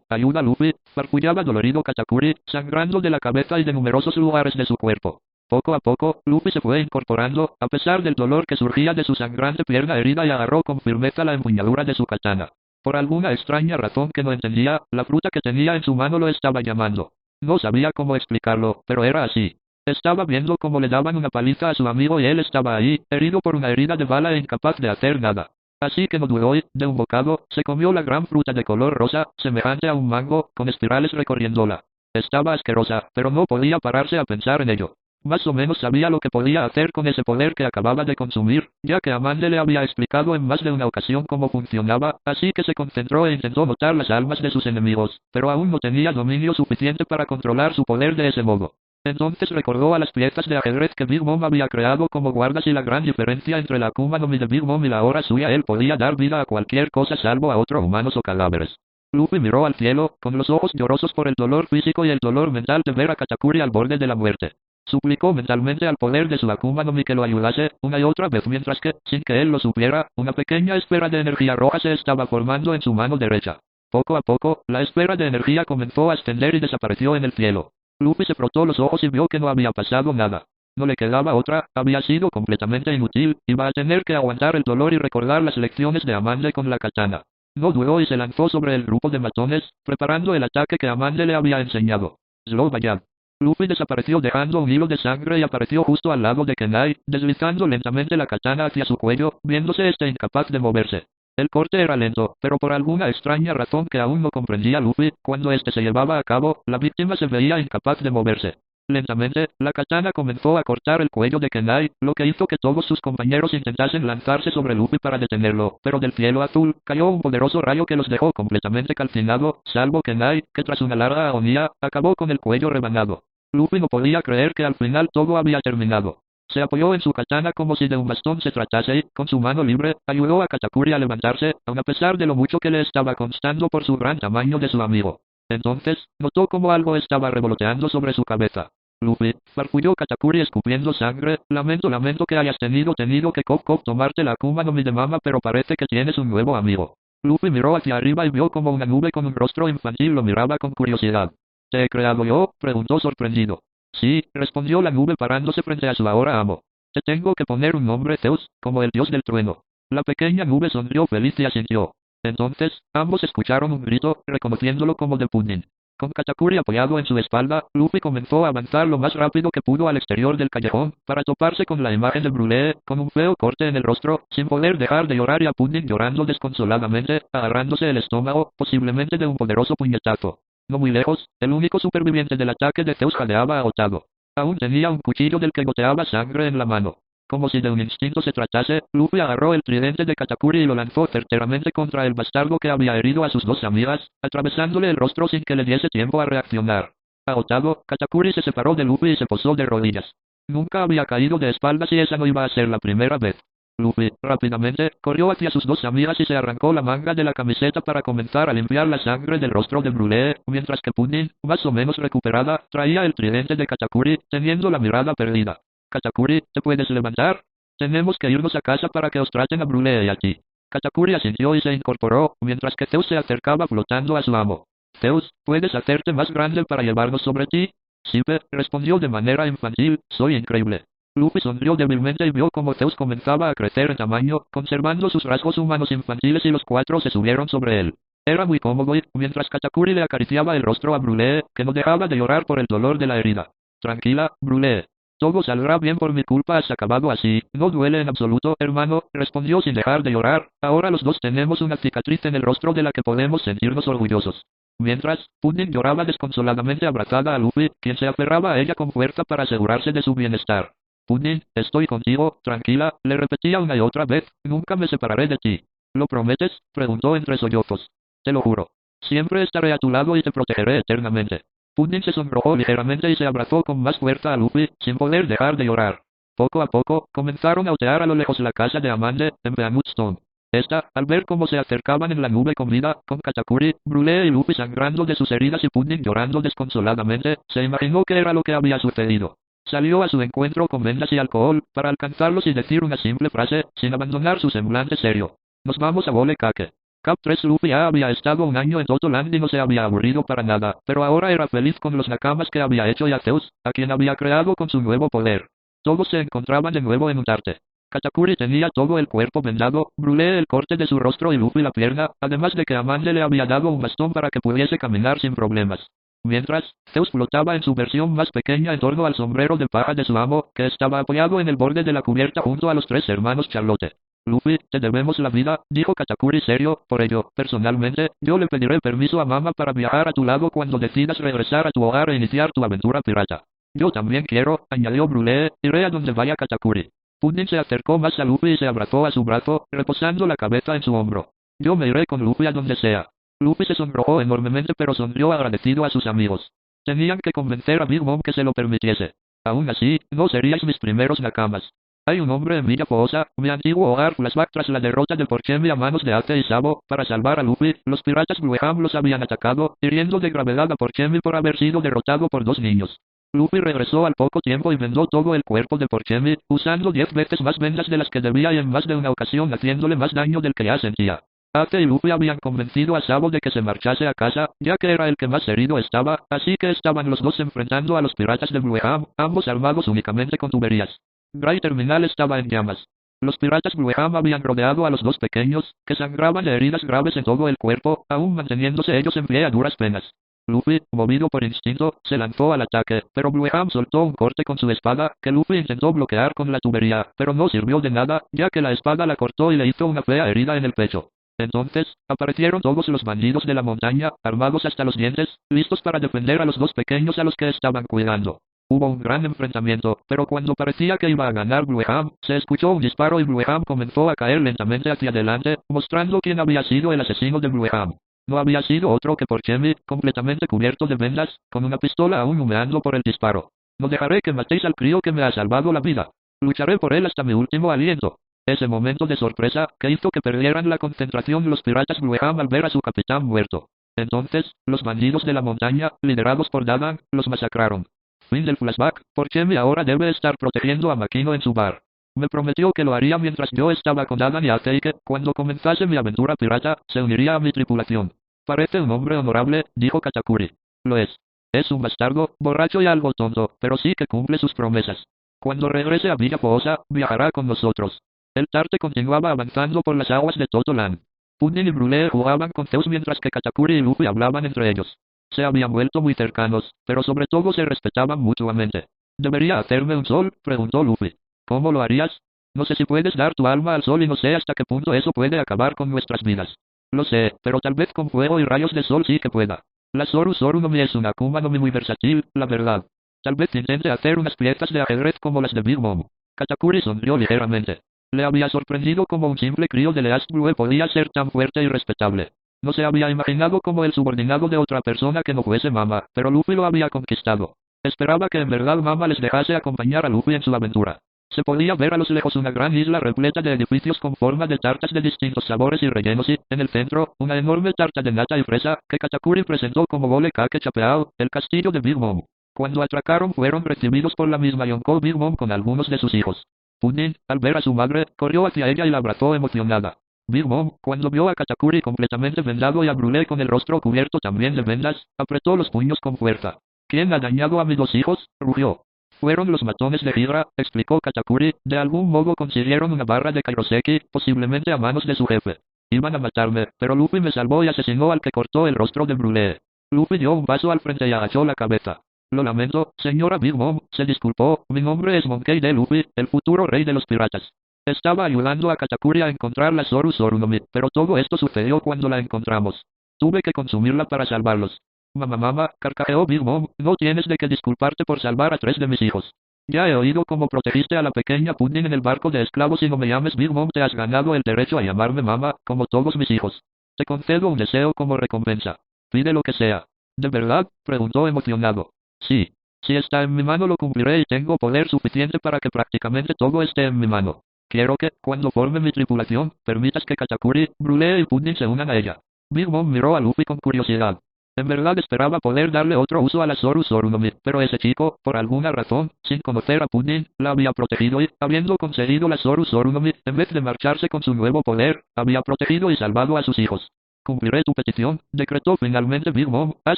Ayuda Luffy, farfullaba dolorido Katakuri, sangrando de la cabeza y de numerosos lugares de su cuerpo. Poco a poco, Luffy se fue incorporando, a pesar del dolor que surgía de su sangrante pierna herida y agarró con firmeza la empuñadura de su katana. Por alguna extraña razón que no entendía, la fruta que tenía en su mano lo estaba llamando. No sabía cómo explicarlo, pero era así. Estaba viendo cómo le daban una paliza a su amigo y él estaba ahí, herido por una herida de bala e incapaz de hacer nada. Así que no dudó y, de un bocado, se comió la gran fruta de color rosa, semejante a un mango, con espirales recorriéndola. Estaba asquerosa, pero no podía pararse a pensar en ello. Más o menos sabía lo que podía hacer con ese poder que acababa de consumir, ya que Amande le había explicado en más de una ocasión cómo funcionaba, así que se concentró e intentó notar las almas de sus enemigos, pero aún no tenía dominio suficiente para controlar su poder de ese modo. Entonces recordó a las piezas de ajedrez que Big Mom había creado como guardas y la gran diferencia entre la Akuma no Mi de Big Mom y la hora suya. Él podía dar vida a cualquier cosa salvo a otros humanos o cadáveres. Luffy miró al cielo, con los ojos llorosos por el dolor físico y el dolor mental de ver a Katakuri al borde de la muerte. Suplicó mentalmente al poder de su Akuma no Mi que lo ayudase, una y otra vez mientras que, sin que él lo supiera, una pequeña esfera de energía roja se estaba formando en su mano derecha. Poco a poco, la esfera de energía comenzó a extender y desapareció en el cielo. Luffy se frotó los ojos y vio que no había pasado nada. No le quedaba otra, había sido completamente inútil, iba a tener que aguantar el dolor y recordar las lecciones de Amande con la katana. No dudó y se lanzó sobre el grupo de matones, preparando el ataque que Amande le había enseñado. Zlobayab. Luffy desapareció dejando un hilo de sangre y apareció justo al lado de Kenai, deslizando lentamente la katana hacia su cuello, viéndose incapaz de moverse. El corte era lento, pero por alguna extraña razón que aún no comprendía Luffy, cuando este se llevaba a cabo, la víctima se veía incapaz de moverse. Lentamente, la katana comenzó a cortar el cuello de Kenai, lo que hizo que todos sus compañeros intentasen lanzarse sobre Luffy para detenerlo, pero del cielo azul, cayó un poderoso rayo que los dejó completamente calcinado, salvo Kenai, que tras una larga agonía, acabó con el cuello rebanado. Luffy no podía creer que al final todo había terminado. Se apoyó en su katana como si de un bastón se tratase y, con su mano libre, ayudó a Katakuri a levantarse, aun a pesar de lo mucho que le estaba costando por su gran tamaño de su amigo. Entonces, notó como algo estaba revoloteando sobre su cabeza. Luffy, farfulló Katakuri escupiendo sangre, lamento que hayas tenido que tomarte la Akuma no Mi de Mama, pero parece que tienes un nuevo amigo. Luffy miró hacia arriba y vio como una nube con un rostro infantil lo miraba con curiosidad. ¿Te he creado yo?, preguntó sorprendido. Sí, respondió la nube parándose frente a su ahora amo. Te tengo que poner un nombre, Zeus, como el dios del trueno. La pequeña nube sonrió feliz y asintió. Entonces, ambos escucharon un grito, reconociéndolo como de Pudding. Con Katakuri apoyado en su espalda, Luffy comenzó a avanzar lo más rápido que pudo al exterior del callejón, para toparse con la imagen de Brûlé, con un feo corte en el rostro, sin poder dejar de llorar y a Pudding llorando desconsoladamente, agarrándose el estómago, posiblemente de un poderoso puñetazo. No muy lejos, el único superviviente del ataque de Zeus jadeaba agotado. Aún tenía un cuchillo del que goteaba sangre en la mano. Como si de un instinto se tratase, Luffy agarró el tridente de Katakuri y lo lanzó certeramente contra el bastardo que había herido a sus dos amigas, atravesándole el rostro sin que le diese tiempo a reaccionar. Agotado, Katakuri se separó de Luffy y se posó de rodillas. Nunca había caído de espaldas y esa no iba a ser la primera vez. Luffy, rápidamente, corrió hacia sus dos amigas y se arrancó la manga de la camiseta para comenzar a limpiar la sangre del rostro de Brûlé, mientras que Pudding, más o menos recuperada, traía el tridente de Katakuri, teniendo la mirada perdida. Katakuri, ¿te puedes levantar? Tenemos que irnos a casa para que os traten a Brûlé y a ti. Katakuri asintió y se incorporó, mientras que Zeus se acercaba flotando a su amo. Zeus, ¿puedes hacerte más grande para llevarnos sobre ti? Sipe, respondió de manera infantil, soy increíble. Luffy sonrió débilmente y vio cómo Zeus comenzaba a crecer en tamaño, conservando sus rasgos humanos infantiles y los cuatro se subieron sobre él. Era muy cómodo y, mientras Katakuri le acariciaba el rostro a Brûlé, que no dejaba de llorar por el dolor de la herida. Tranquila, Brûlé. Todo saldrá bien por mi culpa, has acabado así. No duele en absoluto, hermano, respondió sin dejar de llorar. Ahora los dos tenemos una cicatriz en el rostro de la que podemos sentirnos orgullosos. Mientras, Pudding lloraba desconsoladamente abrazada a Luffy, quien se aferraba a ella con fuerza para asegurarse de su bienestar. Pudding, estoy contigo, tranquila, le repetía una y otra vez, nunca me separaré de ti. ¿Lo prometes?, preguntó entre sollozos. Te lo juro. Siempre estaré a tu lado y te protegeré eternamente. Pudding se sonrojó ligeramente y se abrazó con más fuerza a Luffy, sin poder dejar de llorar. Poco a poco, comenzaron a otear a lo lejos la casa de Amande, en Behemoth Stone. Esta, al ver cómo se acercaban en la nube con vida, con Katakuri, Brûlé y Luffy sangrando de sus heridas y Pudding llorando desconsoladamente, se imaginó qué era lo que había sucedido. Salió a su encuentro con vendas y alcohol, para alcanzarlos y decir una simple frase, sin abandonar su semblante serio. Nos vamos a Bole Cake. Cap 3 Luffy ya había estado un año en Totoland y no se había aburrido para nada, pero ahora era feliz con los nakamas que había hecho y a Zeus, a quien había creado con su nuevo poder. Todos se encontraban de nuevo en un tarte. Katakuri tenía todo el cuerpo vendado, Brûlé el corte de su rostro y Luffy la pierna, además de que Amande le había dado un bastón para que pudiese caminar sin problemas. Mientras, Zeus flotaba en su versión más pequeña en torno al sombrero de paja de su amo, que estaba apoyado en el borde de la cubierta junto a los tres hermanos Charlotte. Luffy, te debemos la vida, dijo Katakuri serio, por ello, personalmente, yo le pediré permiso a Mama para viajar a tu lado cuando decidas regresar a tu hogar e iniciar tu aventura pirata. Yo también quiero, añadió Brûlé, iré a donde vaya Katakuri. Pudding se acercó más a Luffy y se abrazó a su brazo, reposando la cabeza en su hombro. Yo me iré con Luffy a donde sea. Luffy se sonrojó enormemente pero sonrió agradecido a sus amigos. Tenían que convencer a Big Mom que se lo permitiese. Aún así, no seríais mis primeros nakamas. Hay un hombre en Villa Poosa, mi antiguo hogar flashback tras la derrota de Porchemi a manos de Ace y Sabo, para salvar a Luffy, los piratas Blueham los habían atacado, hiriendo de gravedad a Porchemi por haber sido derrotado por dos niños. Luffy regresó al poco tiempo y vendó todo el cuerpo de Porchemi, usando 10 veces más vendas de las que debía y en más de una ocasión haciéndole más daño del que ya sentía. Ace y Luffy habían convencido a Sabo de que se marchase a casa, ya que era el que más herido estaba, así que estaban los dos enfrentando a los piratas de Blueham, ambos armados únicamente con tuberías. Gray Terminal estaba en llamas. Los piratas Blueham habían rodeado a los dos pequeños, que sangraban de heridas graves en todo el cuerpo, aún manteniéndose ellos en pie a duras penas. Luffy, movido por instinto, se lanzó al ataque, pero Blueham soltó un corte con su espada, que Luffy intentó bloquear con la tubería, pero no sirvió de nada, ya que la espada la cortó y le hizo una fea herida en el pecho. Entonces, aparecieron todos los bandidos de la montaña, armados hasta los dientes, listos para defender a los dos pequeños a los que estaban cuidando. Hubo un gran enfrentamiento, pero cuando parecía que iba a ganar Blueham, se escuchó un disparo y Blueham comenzó a caer lentamente hacia adelante, mostrando quién había sido el asesino de Blueham. No había sido otro que Porchemi, completamente cubierto de vendas, con una pistola aún humeando por el disparo. No dejaré que matéis al crío que me ha salvado la vida. Lucharé por él hasta mi último aliento. Ese momento de sorpresa, que hizo que perdieran la concentración los piratas Blueham al ver a su capitán muerto. Entonces, los bandidos de la montaña, liderados por Dadan, los masacraron. Fin del flashback. Porchemi ahora debe estar protegiendo a Makino en su bar. Me prometió que lo haría mientras yo estaba con Dadan y Akeike. Cuando comenzase mi aventura pirata, se uniría a mi tripulación. Parece un hombre honorable, dijo Katakuri. Lo es. Es un bastardo, borracho y algo tonto, pero sí que cumple sus promesas. Cuando regrese a Villa Poosa, viajará con nosotros. El Tarte continuaba avanzando por las aguas de Totolan. Pudding y Brûlée jugaban con Zeus mientras que Katakuri y Luffy hablaban entre ellos. Se habían vuelto muy cercanos, pero sobre todo se respetaban mutuamente. ¿Debería hacerme un sol?, preguntó Luffy. ¿Cómo lo harías? No sé si puedes dar tu alma al sol y no sé hasta qué punto eso puede acabar con nuestras vidas. Lo sé, pero tal vez con fuego y rayos de sol sí que pueda. La Zoru Zoru no Mi es una Akuma no Mi muy versátil, la verdad. Tal vez intente hacer unas piezas de ajedrez como las de Big Mom. Katakuri sonrió ligeramente. Le había sorprendido como un simple crío de Least Blue podía ser tan fuerte y respetable. No se había imaginado como el subordinado de otra persona que no fuese Mama, pero Luffy lo había conquistado. Esperaba que en verdad Mama les dejase acompañar a Luffy en su aventura. Se podía ver a lo lejos una gran isla repleta de edificios con forma de tartas de distintos sabores y rellenos y, en el centro, una enorme tarta de nata y fresa, que Katakuri presentó como Gole Kake Chapeao, el castillo de Big Mom. Cuando atracaron fueron recibidos por la misma Yonkou Big Mom con algunos de sus hijos. Pudding, al ver a su madre, corrió hacia ella y la abrazó emocionada. Big Mom, cuando vio a Katakuri completamente vendado y a Brûlée con el rostro cubierto también de vendas, apretó los puños con fuerza. ¿Quién ha dañado a mis dos hijos?, rugió. Fueron los matones de Hydra, explicó Katakuri. De algún modo consiguieron una barra de Kairoseki, posiblemente a manos de su jefe. Iban a matarme, pero Luffy me salvó y asesinó al que cortó el rostro de Brûlée. Luffy dio un paso al frente y agachó la cabeza. Lo lamento, señora Big Mom, se disculpó. Mi nombre es Monkey D. Luffy, el futuro rey de los piratas. Estaba ayudando a Katakuri a encontrar la Zoru Zoru no Mi, pero todo esto sucedió cuando la encontramos. Tuve que consumirla para salvarlos. Mamá, carcajeó Big Mom, no tienes de qué disculparte por salvar a 3 de mis hijos. Ya he oído cómo protegiste a la pequeña Pudding en el barco de esclavos y no me llames Big Mom, te has ganado el derecho a llamarme mamá, como todos mis hijos. Te concedo un deseo como recompensa. Pide lo que sea. ¿De verdad?, preguntó emocionado. Sí. Si está en mi mano lo cumpliré y tengo poder suficiente para que prácticamente todo esté en mi mano. Quiero que, cuando forme mi tripulación, permitas que Katakuri, Brûlée y Pudding se unan a ella. Big Mom miró a Luffy con curiosidad. En verdad esperaba poder darle otro uso a la Zoru Zoru no Mi, pero ese chico, por alguna razón, sin conocer a Pudding, la había protegido y, habiendo conseguido la Zoru Zoru no Mi, en vez de marcharse con su nuevo poder, había protegido y salvado a sus hijos. Cumpliré tu petición, decretó finalmente Big Mom. ¿Has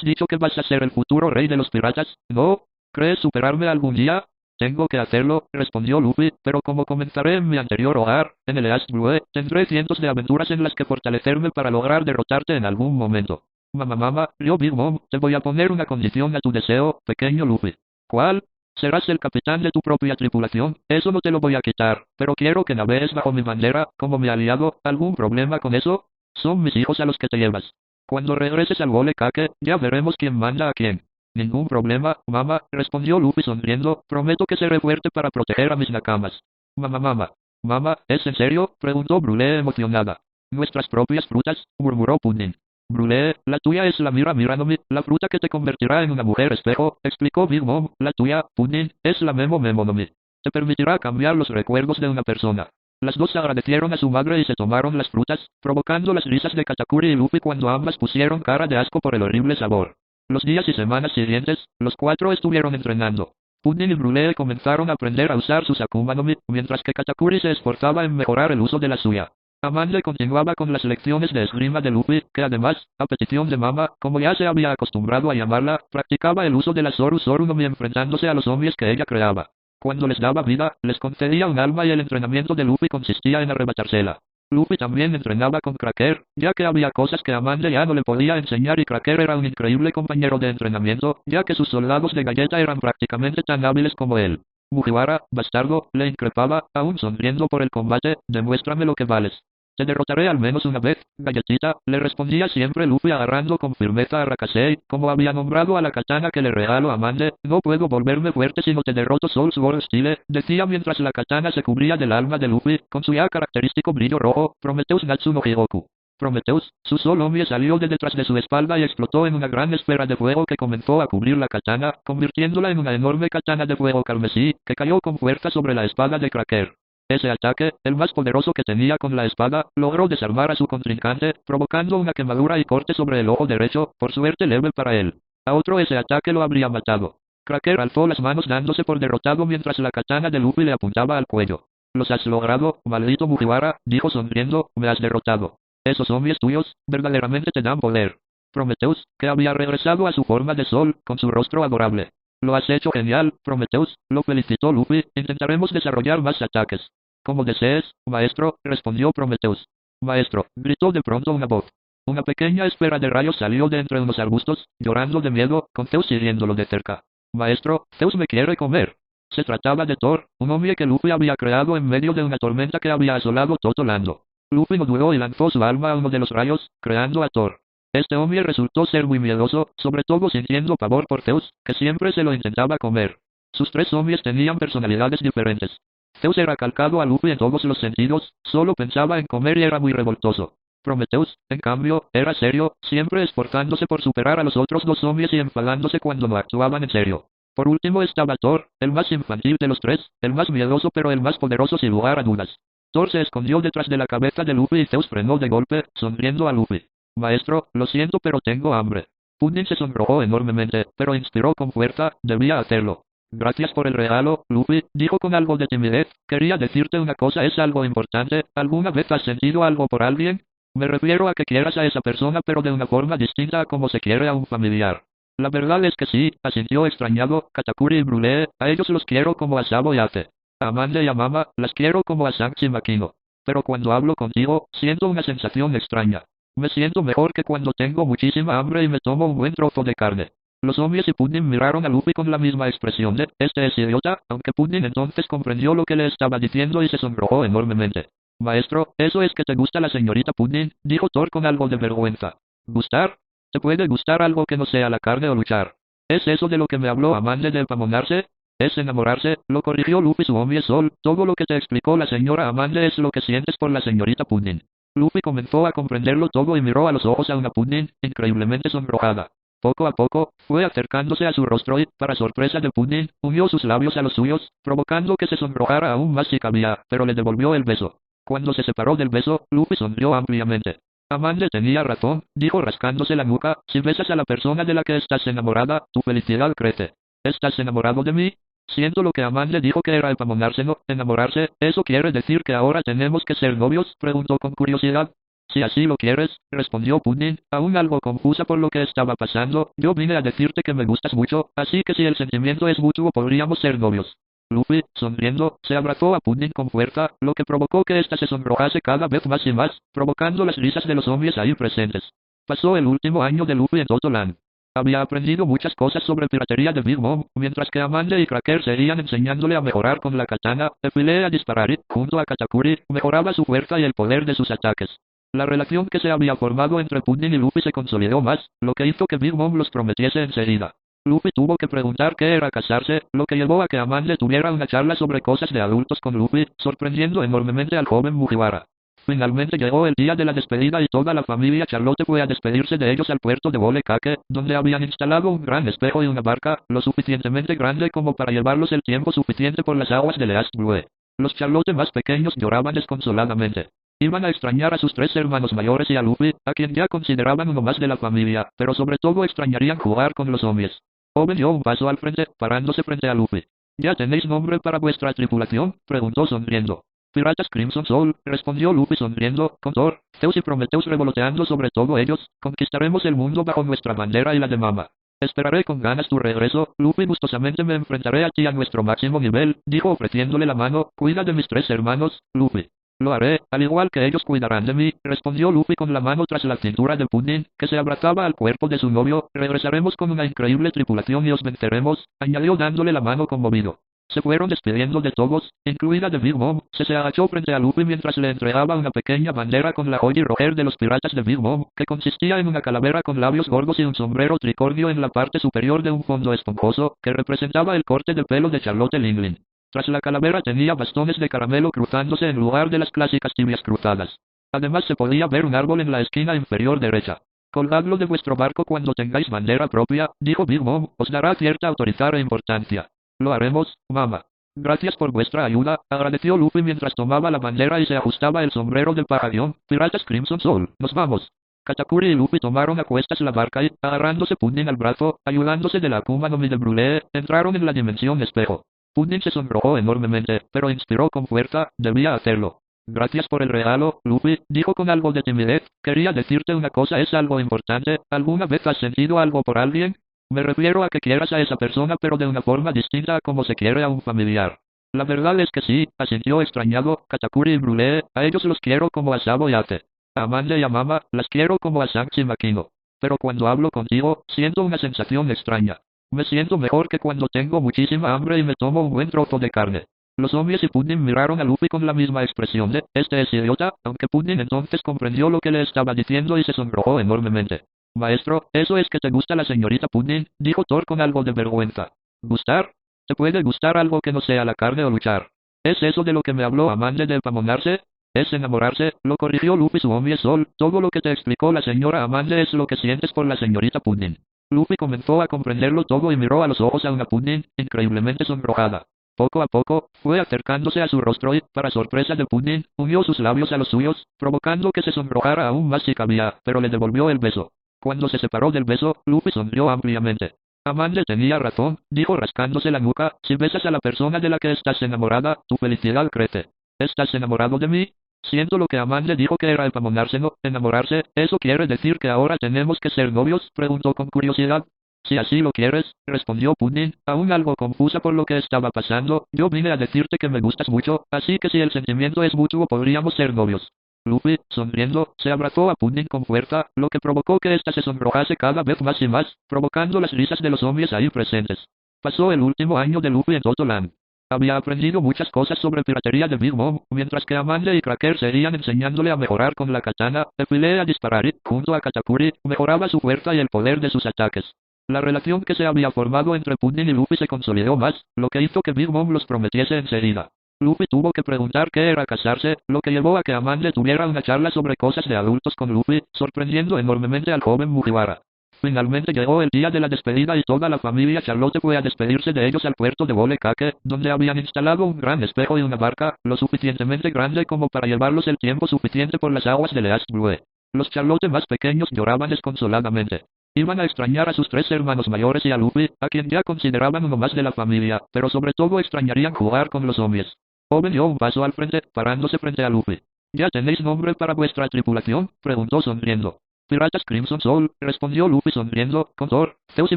dicho que vas a ser el futuro rey de los piratas? ¿No? ¿Crees superarme algún día? Tengo que hacerlo, respondió Luffy, pero como comenzaré en mi anterior hogar, en el East Blue, tendré cientos de aventuras en las que fortalecerme para lograr derrotarte en algún momento. Mamá, rió Big Mom, te voy a poner una condición a tu deseo, pequeño Luffy. ¿Cuál? Serás el capitán de tu propia tripulación, eso no te lo voy a quitar, pero quiero que navegues bajo mi bandera, como mi aliado. ¿Algún problema con eso? Son mis hijos a los que te llevas. Cuando regreses al Gole Kake, ya veremos quién manda a quién. Ningún problema, mamá, respondió Luffy sonriendo. Prometo que seré fuerte para proteger a mis nakamas. Mamá, ¿es en serio?, preguntó Brûlée emocionada. Nuestras propias frutas, murmuró Pudding. Brûlée, la tuya es la Mira no Mi, la fruta que te convertirá en una mujer espejo, explicó Big Mom. La tuya, Pudding, es la Memo no Mi. Te permitirá cambiar los recuerdos de una persona. Las dos agradecieron a su madre y se tomaron las frutas, provocando las risas de Katakuri y Luffy cuando ambas pusieron cara de asco por el horrible sabor. Los días y semanas siguientes, los 4 estuvieron entrenando. Pudding y Brûlée comenzaron a aprender a usar sus Akuma no Mi, mientras que Katakuri se esforzaba en mejorar el uso de la suya. Amanda continuaba con las lecciones de esgrima de Luffy, que además, a petición de Mama, como ya se había acostumbrado a llamarla, practicaba el uso de la Zoru Zoru no Mi enfrentándose a los zombies que ella creaba. Cuando les daba vida, les concedía un alma y el entrenamiento de Luffy consistía en arrebatársela. Luffy también entrenaba con Cracker, ya que había cosas que Amande ya no le podía enseñar y Cracker era un increíble compañero de entrenamiento, ya que sus soldados de galleta eran prácticamente tan hábiles como él. Mugiwara, bastardo, le increpaba, aún sonriendo por el combate, demuéstrame lo que vales. Te derrotaré al menos una vez, galletita, le respondía siempre Luffy agarrando con firmeza a Rakasei, como había nombrado a la katana que le regaló Amande, no puedo volverme fuerte si no te derroto Soul Sword Style, decía mientras la katana se cubría del alma de Luffy, con su ya característico brillo rojo, Prometheus Natsu no Hiroku. Prometheus, su Soul Omie salió de detrás de su espalda y explotó en una gran esfera de fuego que comenzó a cubrir la katana, convirtiéndola en una enorme katana de fuego carmesí, que cayó con fuerza sobre la espada de Cracker. Ese ataque, el más poderoso que tenía con la espada, logró desarmar a su contrincante, provocando una quemadura y corte sobre el ojo derecho, por suerte leve para él. A otro ese ataque lo habría matado. Cracker alzó las manos dándose por derrotado mientras la katana de Luffy le apuntaba al cuello. Los has logrado, maldito Mugiwara, dijo sonriendo, me has derrotado. Esos zombies tuyos, verdaderamente te dan poder. Prometheus, que había regresado a su forma de sol, con su rostro adorable. Lo has hecho genial, Prometheus, lo felicitó Luffy, intentaremos desarrollar más ataques. Como desees, maestro, respondió Prometheus. Maestro, gritó de pronto una voz. Una pequeña esfera de rayos salió de entre unos arbustos, llorando de miedo, con Zeus siguiéndolo de cerca. Maestro, Zeus me quiere comer. Se trataba de Thor, un hombre que Luffy había creado en medio de una tormenta que había asolado todo Lando. Luffy no dudó y lanzó su alma a uno de los rayos, creando a Thor. Este hombre resultó ser muy miedoso, sobre todo sintiendo pavor por Zeus, que siempre se lo intentaba comer. Sus tres zombies tenían personalidades diferentes. Zeus era calcado a Luffy en todos los sentidos, solo pensaba en comer y era muy revoltoso. Prometheus, en cambio, era serio, siempre esforzándose por superar a los otros dos zombies y enfadándose cuando no actuaban en serio. Por último estaba Thor, el más infantil de los tres, el más miedoso pero el más poderoso sin lugar a dudas. Thor se escondió detrás de la cabeza de Luffy y Zeus frenó de golpe, sonriendo a Luffy. Maestro, lo siento pero tengo hambre. Pudding se sonrojó enormemente, pero inspiró con fuerza, debía hacerlo. Gracias por el regalo, Luffy, dijo con algo de timidez, quería decirte una cosa, es algo importante, ¿alguna vez has sentido algo por alguien? Me refiero a que quieras a esa persona pero de una forma distinta a como se quiere a un familiar. La verdad es que sí, asintió extrañado, Katakuri y Brûlé, a ellos los quiero como a Sabo y Ace. A Amanda y a Mama, las quiero como a Shanks y Makino. Pero cuando hablo contigo, siento una sensación extraña. Me siento mejor que cuando tengo muchísima hambre y me tomo un buen trozo de carne. Los zombies y Pudding miraron a Luffy con la misma expresión de, este es idiota, aunque Pudding entonces comprendió lo que le estaba diciendo y se sonrojó enormemente. Maestro, eso es que te gusta la señorita Pudding, dijo Thor con algo de vergüenza. ¿Gustar? ¿Te puede gustar algo que no sea la carne o luchar? ¿Es eso de lo que me habló Amande de empamonarse? Es enamorarse, lo corrigió Luffy su homie Sol, todo lo que te explicó la señora Amande es lo que sientes por la señorita Pudding. Luffy comenzó a comprenderlo todo y miró a los ojos a una Pudding, increíblemente sonrojada. Poco a poco, fue acercándose a su rostro y, para sorpresa de Pudding, unió sus labios a los suyos, provocando que se sonrojara aún más si cabía, pero le devolvió el beso. Cuando se separó del beso, Luffy sonrió ampliamente. Amande tenía razón, dijo rascándose la nuca, si besas a la persona de la que estás enamorada, tu felicidad crece. ¿Estás enamorado de mí? Siento lo que Amande dijo que era empamonarse, no, enamorarse, ¿eso quiere decir que ahora tenemos que ser novios? Preguntó con curiosidad. Si así lo quieres, respondió Pudding, aún algo confusa por lo que estaba pasando, yo vine a decirte que me gustas mucho, así que si el sentimiento es mutuo podríamos ser novios. Luffy, sonriendo, se abrazó a Pudding con fuerza, lo que provocó que ésta se sonrojase cada vez más y más, provocando las risas de los zombies ahí presentes. Pasó el último año de Luffy en Toto Land. Había aprendido muchas cosas sobre piratería de Big Mom, mientras que Amande y Cracker seguían enseñándole a mejorar con la katana, Effile a disparar y, junto a Katakuri, mejoraba su fuerza y el poder de sus ataques. La relación que se había formado entre Pudding y Luffy se consolidó más, lo que hizo que Big Mom los prometiese enseguida. Luffy tuvo que preguntar qué era casarse, lo que llevó a que Amande tuviera una charla sobre cosas de adultos con Luffy, sorprendiendo enormemente al joven Mugiwara. Finalmente llegó el día de la despedida y toda la familia Charlotte fue a despedirse de ellos al puerto de Bole Kake, donde habían instalado un gran espejo y una barca, lo suficientemente grande como para llevarlos el tiempo suficiente por las aguas de East Blue. Los Charlotte más pequeños lloraban desconsoladamente. Iban a extrañar a sus tres hermanos mayores y a Luffy, a quien ya consideraban uno más de la familia, pero sobre todo extrañarían jugar con los zombies. Oben dio un paso al frente, parándose frente a Luffy. ¿Ya tenéis nombre para vuestra tripulación? Preguntó sonriendo. Piratas Crimson Soul, respondió Luffy sonriendo, con Thor, Zeus y Prometheus revoloteando sobre todo ellos, conquistaremos el mundo bajo nuestra bandera y la de Mama. Esperaré con ganas tu regreso, Luffy. Gustosamente me enfrentaré a ti a nuestro máximo nivel, dijo ofreciéndole la mano. Cuida de mis 3 hermanos, Luffy. Lo haré, al igual que ellos cuidarán de mí, respondió Luffy con la mano tras la cintura de Pudding, que se abrazaba al cuerpo de su novio. Regresaremos con una increíble tripulación y os venceremos, añadió dándole la mano conmovido. Se fueron despidiendo de todos, incluida de Big Mom. Se agachó frente a Luffy mientras le entregaba una pequeña bandera con la Jolly Roger de los piratas de Big Mom, que consistía en una calavera con labios gordos y un sombrero tricornio en la parte superior de un fondo esponjoso, que representaba el corte de pelo de Charlotte Linglin. Tras la calavera tenía bastones de caramelo cruzándose en lugar de las clásicas tibias cruzadas. Además se podía ver un árbol en la esquina inferior derecha. Colgadlo de vuestro barco cuando tengáis bandera propia, dijo Big Mom, os dará cierta autoridad e importancia. Lo haremos, mamá. Gracias por vuestra ayuda, agradeció Luffy mientras tomaba la bandera y se ajustaba el sombrero del pabellón. Piratas Crimson Soul, nos vamos. Katakuri y Luffy tomaron a cuestas la barca y, agarrándose Pudding al brazo, ayudándose de la Akuma no Mi de Brûlée, entraron en la dimensión espejo. Pudding se sonrojó enormemente, pero inspiró con fuerza, debía hacerlo. Gracias por el regalo, Luffy, dijo con algo de timidez. Quería decirte una cosa, es algo importante. ¿Alguna vez has sentido algo por alguien? Me refiero a que quieras a esa persona pero de una forma distinta a como se quiere a un familiar. La verdad es que sí, asintió extrañado Katakuri y Brûlée. A ellos los quiero como a Sabo y Ate. A Amanda y a Mama, las quiero como a Shanks y Makino. Pero cuando hablo contigo, siento una sensación extraña. Me siento mejor que cuando tengo muchísima hambre y me tomo un buen trozo de carne. Los zombies y Pudding miraron a Luffy con la misma expresión de, este es idiota, aunque Pudding entonces comprendió lo que le estaba diciendo y se sonrojó enormemente. Maestro, ¿eso es que te gusta la señorita Pudding?, dijo Thor con algo de vergüenza. ¿Gustar? ¿Te puede gustar algo que no sea la carne o luchar? ¿Es eso de lo que me habló Amanda de empamonarse? Es enamorarse, lo corrigió Luffy su homie Sol. Todo lo que te explicó la señora Amanda es lo que sientes por la señorita Pudding. Luffy comenzó a comprenderlo todo y miró a los ojos a una Pudding, increíblemente sonrojada. Poco a poco, fue acercándose a su rostro y, para sorpresa de Pudding, unió sus labios a los suyos, provocando que se sonrojara aún más si cabía, pero le devolvió el beso. Cuando se separó del beso, Luffy sonrió ampliamente. Amanda tenía razón, dijo rascándose la nuca, si besas a la persona de la que estás enamorada, tu felicidad crece. ¿Estás enamorado de mí? Siento lo que Amanda dijo que era empamonarse, no, enamorarse, ¿eso quiere decir que ahora tenemos que ser novios?, preguntó con curiosidad. Si así lo quieres, respondió Pudding, aún algo confusa por lo que estaba pasando, yo vine a decirte que me gustas mucho, así que si el sentimiento es mutuo podríamos ser novios. Luffy, sonriendo, se abrazó a Pudding con fuerza, lo que provocó que ésta se sonrojase cada vez más y más, provocando las risas de los hombres ahí presentes. Pasó el último año de Luffy en Toto Land. Había aprendido muchas cosas sobre piratería de Big Mom, mientras que Amanda y Cracker seguían enseñándole a mejorar con la katana, a disparar y, junto a Katakuri, mejoraba su fuerza y el poder de sus ataques. La relación que se había formado entre Pudding y Luffy se consolidó más, lo que hizo que Big Mom los prometiese enseguida. Luffy tuvo que preguntar qué era casarse, lo que llevó a que Amanda tuviera una charla sobre cosas de adultos con Luffy, sorprendiendo enormemente al joven Mugiwara. Finalmente llegó el día de la despedida y toda la familia Charlotte fue a despedirse de ellos al puerto de Bole Cake, donde habían instalado un gran espejo y una barca, lo suficientemente grande como para llevarlos el tiempo suficiente por las aguas de East Blue. Los Charlotte más pequeños lloraban desconsoladamente. Iban a extrañar a sus 3 hermanos mayores y a Luffy, a quien ya consideraban uno más de la familia, pero sobre todo extrañarían jugar con los zombies. Joven dio un paso al frente, parándose frente a Luffy. ¿Ya tenéis nombre para vuestra tripulación?, preguntó sonriendo. Piratas Crimson Soul, respondió Luffy sonriendo, con Thor, Zeus y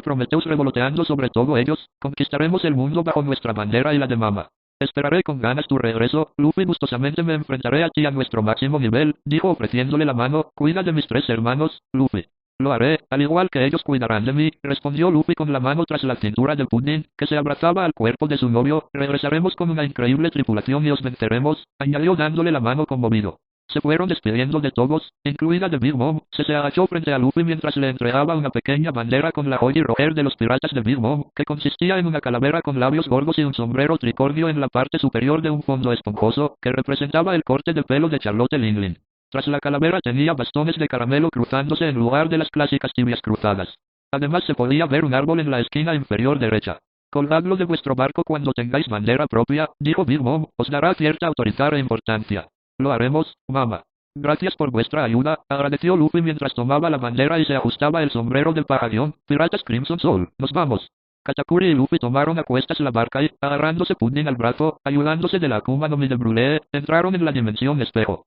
Prometheus revoloteando sobre todo ellos, conquistaremos el mundo bajo nuestra bandera y la de Mama. Esperaré con ganas tu regreso, Luffy. Gustosamente me enfrentaré a ti a nuestro máximo nivel, dijo ofreciéndole la mano. Cuida de mis 3 hermanos, Luffy. Lo haré, al igual que ellos cuidarán de mí, respondió Luffy con la mano tras la cintura de Pudding, que se abrazaba al cuerpo de su novio. Regresaremos con una increíble tripulación y os venceremos, añadió dándole la mano conmovido. Se fueron despidiendo de todos, incluida de Big Mom. Se agachó frente a Luffy mientras le entregaba una pequeña bandera con la Jolly Roger de los piratas de Big Mom, que consistía en una calavera con labios gordos y un sombrero tricornio en la parte superior de un fondo esponjoso, que representaba el corte de pelo de Charlotte Linglin. Tras la calavera tenía bastones de caramelo cruzándose en lugar de las clásicas tibias cruzadas. Además se podía ver un árbol en la esquina inferior derecha. Colgadlo de vuestro barco cuando tengáis bandera propia, dijo Big Mom, os dará cierta autoridad e importancia. Lo haremos, mamá. Gracias por vuestra ayuda, agradeció Luffy mientras tomaba la bandera y se ajustaba el sombrero del pabellón. Piratas Crimson Soul, nos vamos. Katakuri y Luffy tomaron a cuestas la barca y, agarrándose Pudding al brazo, ayudándose de la Akuma no Mi de Brûlée, entraron en la dimensión espejo.